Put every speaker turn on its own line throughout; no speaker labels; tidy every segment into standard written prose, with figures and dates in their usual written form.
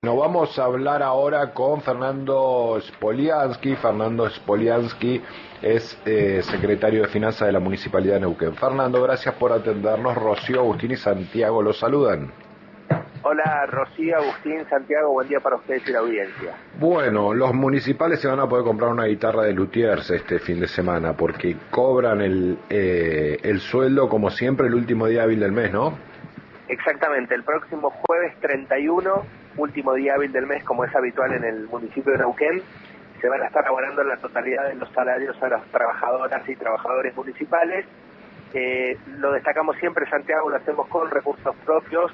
Nos vamos a hablar ahora con Fernando Spoliansky. Fernando Spoliansky es secretario de Finanzas de la Municipalidad de Neuquén. Fernando, gracias por atendernos. Rocío, Agustín y Santiago los saludan.
Hola Rocío, Agustín, Santiago, buen día para ustedes y la audiencia.
Bueno, los municipales se van a poder comprar una guitarra de luthiers este fin de semana porque cobran el sueldo como siempre el último día hábil del mes, ¿no?
Exactamente, el próximo jueves 31, último día hábil del mes, como es habitual en el municipio de Neuquén, se van a estar abonando la totalidad de los salarios a las trabajadoras y trabajadores municipales. Lo destacamos siempre, Santiago, lo hacemos con recursos propios,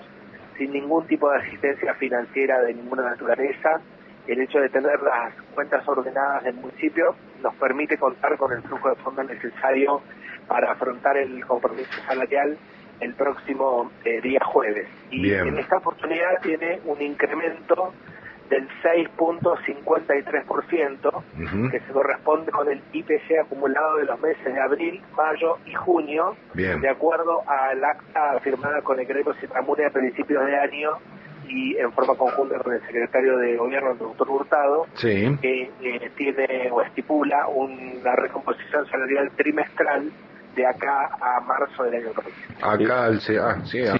sin ningún tipo de asistencia financiera de ninguna naturaleza. El hecho de tener las cuentas ordenadas del municipio nos permite contar con el flujo de fondos necesario para afrontar el compromiso salarial el próximo día jueves. Y
Bien.
En esta oportunidad tiene un incremento del 6.53%, que se corresponde con el IPC acumulado de los meses de abril, mayo y junio,
Bien.
de acuerdo al acta firmada con el gremio Citramune a principios de año y en forma conjunta con el secretario de Gobierno, el doctor Hurtado,
Sí.
que tiene o estipula una recomposición salarial trimestral de acá a marzo del año próximo.
Acá, sí,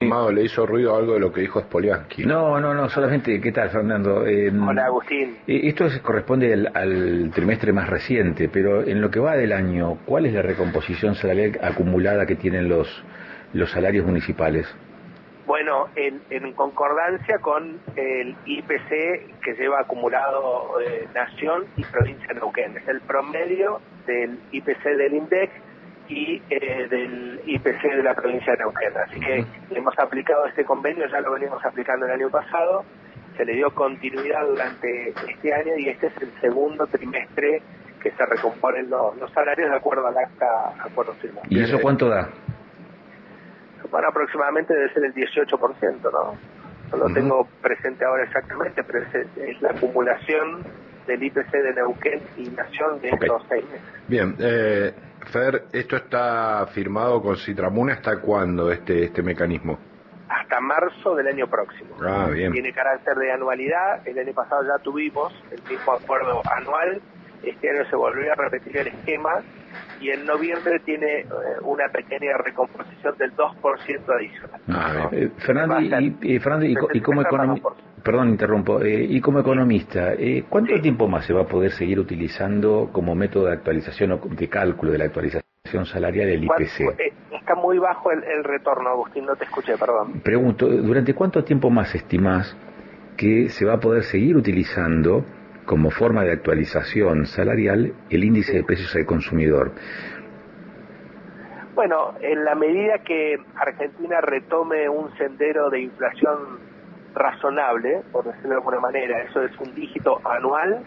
Amado, le hizo ruido algo de lo que dijo Spoliansky.
No, solamente, ¿qué tal, Fernando?
Hola, Agustín.
Esto corresponde al trimestre más reciente, pero en lo que va del año, ¿cuál es la recomposición salarial acumulada que tienen los salarios municipales?
Bueno, en concordancia con el IPC que lleva acumulado Nación y Provincia de Neuquén. Es el promedio del IPC del INDEC y del IPC de la provincia de Neuquén. Así que hemos aplicado este convenio, ya lo venimos aplicando el año pasado, se le dio continuidad durante este año y este es el segundo trimestre que se recomponen los salarios de acuerdo al acuerdo firmado.
¿Y eso cuánto da?
Bueno, aproximadamente debe ser el 18%, ¿no? No lo tengo presente ahora exactamente, pero es la acumulación del IPC de Neuquén y Nación de estos 6 meses.
Bien, Fer, ¿esto está firmado con Citramune hasta cuándo este mecanismo?
Hasta marzo del año próximo.
Ah, bien.
Tiene carácter de anualidad, el año pasado ya tuvimos el mismo acuerdo anual, este año se volvió a repetir el esquema y en noviembre tiene una pequeña recomposición del 2% adicional.
Ah, bien.
Fernando, y como economista, perdón, interrumpo, y como economista, ¿cuánto tiempo más se va a poder seguir utilizando como método de actualización o de cálculo de la actualización salarial del IPC?
Está muy bajo el retorno, Agustín, no te escuché, perdón.
Pregunto, ¿durante cuánto tiempo más estimás que se va a poder seguir utilizando como forma de actualización salarial el índice de precios al consumidor?
Bueno, en la medida que Argentina retome un sendero de inflación razonable, por decirlo de alguna manera, eso es un dígito anual,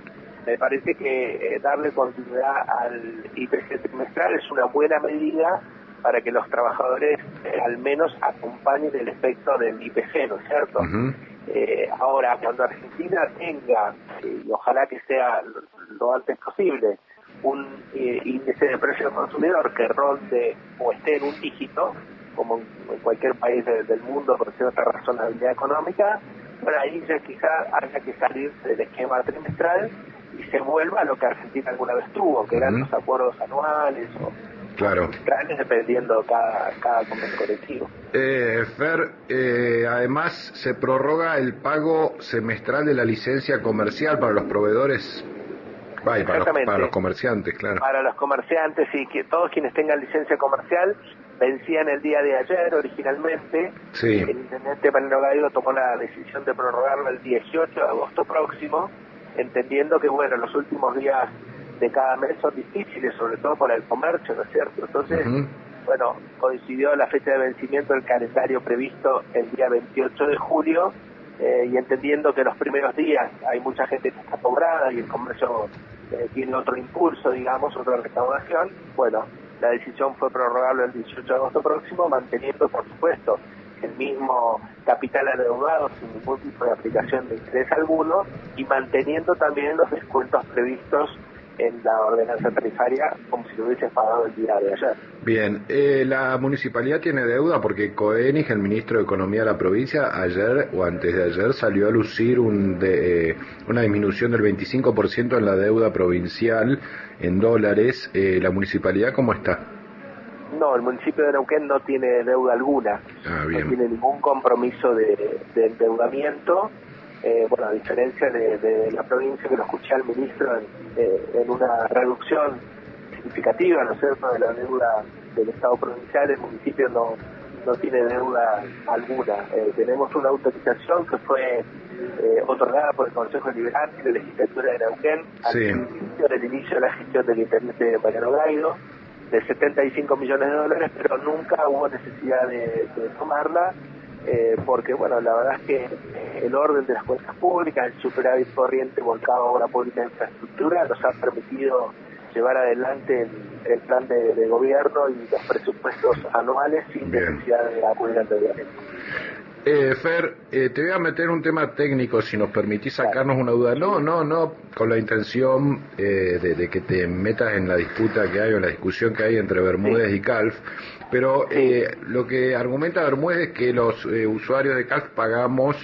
me parece que darle continuidad al IPC trimestral es una buena medida para que los trabajadores al menos acompañen el efecto del IPC, ¿no es cierto? Ahora, cuando Argentina tenga, y ojalá que sea lo antes posible, un índice de precio al consumidor que ronde o esté en un dígito, como en cualquier país del mundo por cierta razonabilidad económica, bueno, ahí ya quizá haya que salir del esquema trimestral y se vuelva a lo que Argentina alguna vez tuvo, que eran los acuerdos anuales o
claro,
dependiendo cada convenio colectivo.
Fer, además se prorroga el pago semestral de la licencia comercial para los proveedores, para los comerciantes, claro.
Para los comerciantes y que todos quienes tengan licencia comercial vencían el día de ayer originalmente.
Sí.
El intendente Panelo Gallego tomó la decisión de prorrogarlo el 18 de agosto próximo, entendiendo que bueno, los últimos días de cada mes son difíciles, sobre todo para el comercio, ¿no es cierto? Entonces, bueno, coincidió la fecha de vencimiento del calendario previsto el día 28 de julio, y entendiendo que los primeros días hay mucha gente que está cobrada y el comercio tiene otro impulso, digamos, otra recaudación, bueno, la decisión fue prorrogarlo el 18 de agosto próximo, manteniendo, por supuesto, el mismo capital adeudado sin ningún tipo de aplicación de interés alguno y manteniendo también los descuentos previstos en la ordenanza tarifaria como si lo hubiesen pagado el día de ayer.
Bien, la municipalidad tiene deuda porque Koenig, el ministro de Economía de la provincia, ayer o antes de ayer salió a lucir una disminución del 25% en la deuda provincial en dólares. ¿La municipalidad cómo está?
No, el municipio de Neuquén no tiene deuda alguna, no tiene ningún compromiso de endeudamiento. Bueno, a diferencia de la provincia, que lo escuché al ministro en una reducción significativa, ¿no es cierto?, de la deuda del Estado provincial, el municipio no tiene deuda alguna. Tenemos una autorización que fue otorgada por el Consejo Deliberante de Legislatura de Neuquén al inicio de la gestión del intendente Mariano Gaido, de 75 millones de dólares, pero nunca hubo necesidad de tomarla, porque, bueno, la verdad es que el orden de las cuentas públicas, el superávit corriente volcado a obra pública de infraestructura, nos ha permitido llevar adelante el plan de gobierno y los presupuestos anuales sin necesidad de acudir al endeudamiento.
Fer, te voy a meter un tema técnico, si nos permitís sacarnos una duda. No, con la intención de que te metas en la disputa que hay o en la discusión que hay entre Bermúdez y Calf, pero lo que argumenta Bermúdez es que los usuarios de Calf pagamos,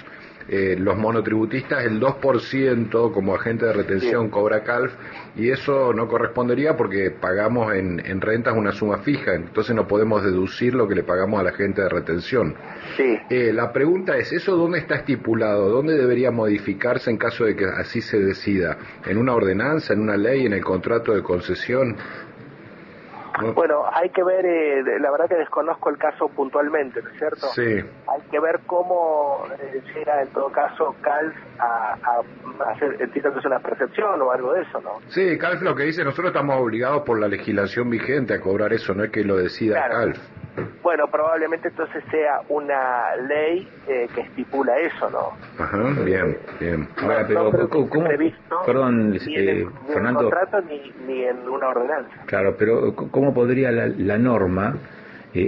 los monotributistas, el 2% como agente de retención cobra Calf, y eso no correspondería porque pagamos en rentas una suma fija, entonces no podemos deducir lo que le pagamos a la agente de retención. La pregunta es, ¿eso dónde está estipulado? ¿Dónde debería modificarse en caso de que así se decida? ¿En una ordenanza, en una ley, en el contrato de concesión? ¿No?
Bueno, hay que ver, la verdad que desconozco el caso puntualmente, ¿no es cierto?
Sí.
Hay que ver cómo llega en todo caso Calf a hacer, entiendo que es una percepción o algo de eso, ¿no?
Sí, Calf lo que dice, nosotros estamos obligados por la legislación vigente a cobrar eso, no es que lo decida Calf.
Bueno, probablemente entonces sea una ley que estipula eso, ¿no?
Ajá, bien.
Ahora, pero ¿cómo? Perdón,
Fernando. Ni en un contrato ni en una ordenanza.
Claro, pero ¿cómo podría la norma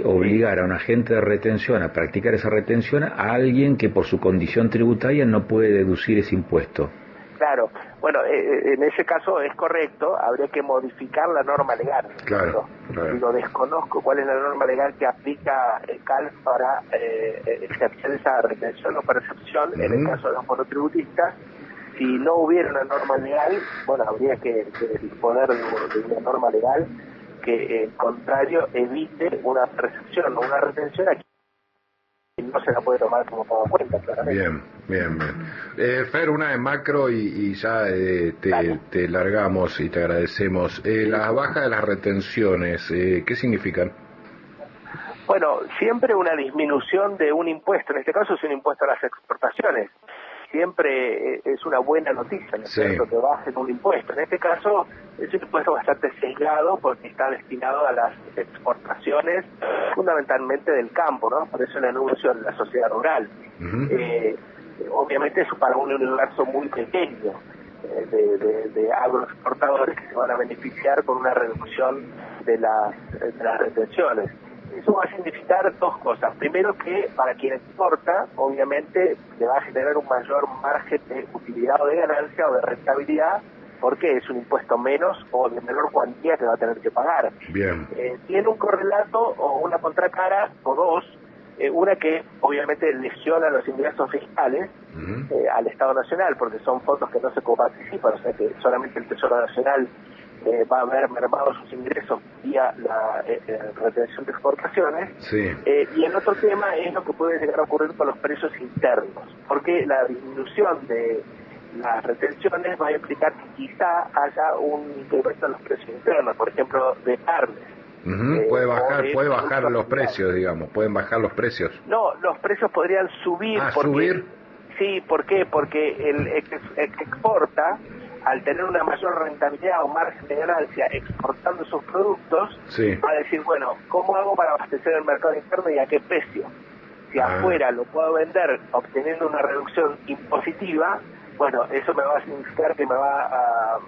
obligar a un agente de retención a practicar esa retención a alguien que por su condición tributaria no puede deducir ese impuesto?
Claro, bueno, en ese caso es correcto, habría que modificar la norma legal.
Claro.
Digo, desconozco cuál es la norma legal que aplica el CALF para ejercer esa retención o percepción en el caso de los monotributistas. Si no hubiera una norma legal, bueno, habría que disponer de una norma legal que, en contrario, evite una percepción o una retención aquí. No se la puede tomar como pago cuenta, claramente.
Bien. Fer, una de macro y ya te largamos y te agradecemos. La baja de las retenciones, ¿qué significan?
Bueno, siempre una disminución de un impuesto, en este caso es un impuesto a las exportaciones. Siempre es una buena noticia, ¿no es cierto?, que bajen un impuesto. En este caso es un impuesto bastante sesgado porque está destinado a las exportaciones fundamentalmente del campo, ¿no? Por eso el anuncio de la sociedad rural. Obviamente eso para un universo muy pequeño de agroexportadores que se van a beneficiar con una reducción de las retenciones. Eso va a significar dos cosas. Primero, que para quien exporta, obviamente, le va a generar un mayor margen de utilidad o de ganancia o de rentabilidad, porque es un impuesto menos o de menor cuantía que va a tener que pagar. Tiene un correlato o una contracara, o dos. Una que obviamente lesiona los ingresos fiscales al Estado Nacional, porque son fondos que no se coparticipan, o sea que solamente el Tesoro Nacional va a haber mermado sus ingresos vía la retención de exportaciones. Y el otro tema es lo que puede llegar a ocurrir con los precios internos, porque la disminución de las retenciones va a implicar que quizá haya un incremento en los precios internos, por ejemplo, de carnes.
Puede bajar los precios, digamos, pueden bajar los precios.
No, los precios podrían subir.
¿Subir?
Sí, ¿por qué? Porque el que exporta, al tener una mayor rentabilidad o margen de ganancia exportando sus productos, va a decir, bueno, ¿cómo hago para abastecer el mercado interno y a qué precio? Si afuera lo puedo vender obteniendo una reducción impositiva, bueno, eso me va a significar que me va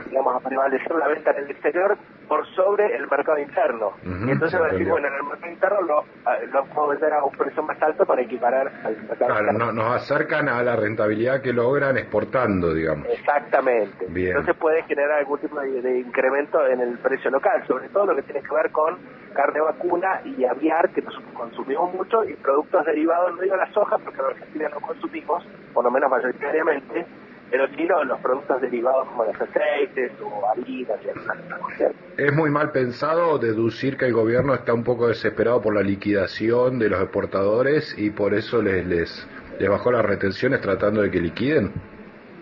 digamos, a prevalecer la venta en el exterior por sobre el mercado interno. Y entonces va a decir, bueno, en el mercado interno lo puedo vender a un precio más alto para equiparar al mercado externo.
Nos acercan a la rentabilidad que logran exportando, digamos.
Exactamente.
Bien.
Entonces puede generar algún tipo de incremento en el precio local, sobre todo lo que tiene que ver con carne vacuna y aviar, que nosotros consumimos mucho, y productos derivados, no digo la soja, porque en Argentina no consumimos, por lo menos mayoritariamente, pero sí los productos derivados como los aceites o harinas y algunas cosas.
Es muy mal pensado deducir que el gobierno está un poco desesperado por la liquidación de los exportadores y por eso les bajó las retenciones tratando de que liquiden.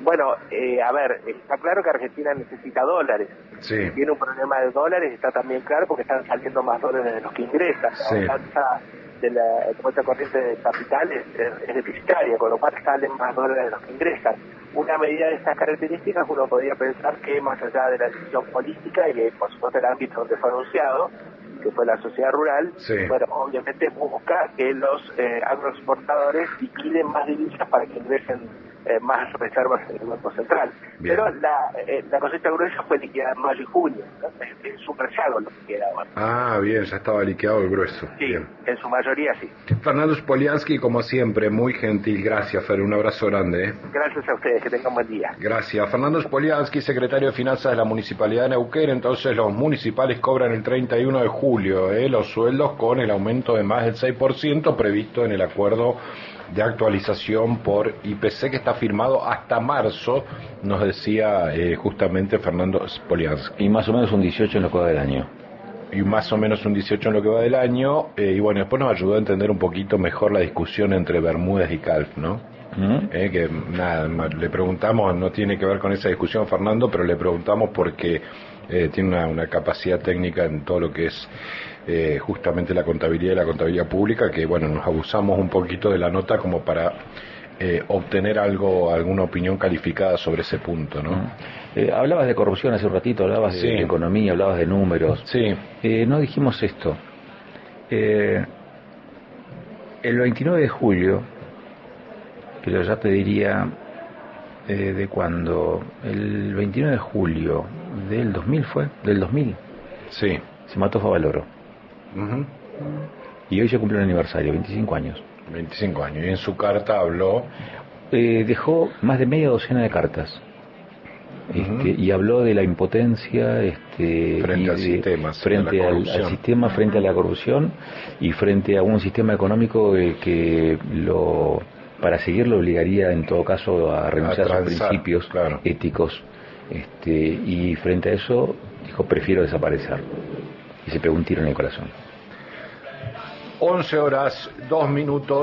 Bueno, a ver, está claro que Argentina necesita dólares.
Sí.
Tiene un problema de dólares, está también claro porque están saliendo más dólares de los que ingresan.
Sí.
La tasa de la cuenta corriente de capitales es deficitaria, con lo cual salen más dólares de los que ingresan. Una medida de estas características uno podría pensar que más allá de la decisión política y por supuesto el ámbito donde fue anunciado, que fue la sociedad rural, bueno, obviamente busca que los agroexportadores liquiden más divisas para que ingresen más reservas en el Banco Central. Bien. Pero la cosecha gruesa fue liquidada en mayo y junio, ¿no? Es súper llago lo que queda ahora.
Ah, bien, ya estaba liquidado el grueso.
Sí,
bien.
En su mayoría sí.
Fernando Spoliansky, como siempre, muy gentil. Gracias, Fer, un abrazo grande.
Gracias a ustedes, que tengan buen día.
Gracias. Fernando Spoliansky, secretario de Finanzas de la Municipalidad de Neuquén. Entonces los municipales cobran el 31 de julio los sueldos con el aumento de más del 6% previsto en el acuerdo de actualización por IPC que está firmado hasta marzo, nos decía justamente Fernando Spoliansky.
Y más o menos un 18 en lo que va del año.
Y más o menos un 18 en lo que va del año, y bueno, después nos ayudó a entender un poquito mejor la discusión entre Bermúdez y Calf, ¿no? Que nada, le preguntamos, no tiene que ver con esa discusión Fernando, pero le preguntamos porque tiene una capacidad técnica en todo lo que es justamente la contabilidad y la contabilidad pública, que bueno, nos abusamos un poquito de la nota como para obtener alguna opinión calificada sobre ese punto, ¿no?
Hablabas de corrupción hace un ratito, hablabas de economía, hablabas de números.
Sí.
No dijimos esto. El 29 de julio, pero ya te diría de cuando, el 29 de julio del 2000 fue, del 2000,
sí,
se mató Favaloro. Y hoy se cumple un aniversario, 25 años.
25 años, y en su carta habló...
dejó más de media docena de cartas. Y habló de la impotencia
frente al sistema,
frente al sistema, frente a la corrupción y frente a un sistema económico que para seguirlo obligaría en todo caso a renunciar a sus principios éticos, y frente a eso dijo: prefiero desaparecer, y se pegó un tiro en el corazón.
11 horas, 2 minutos.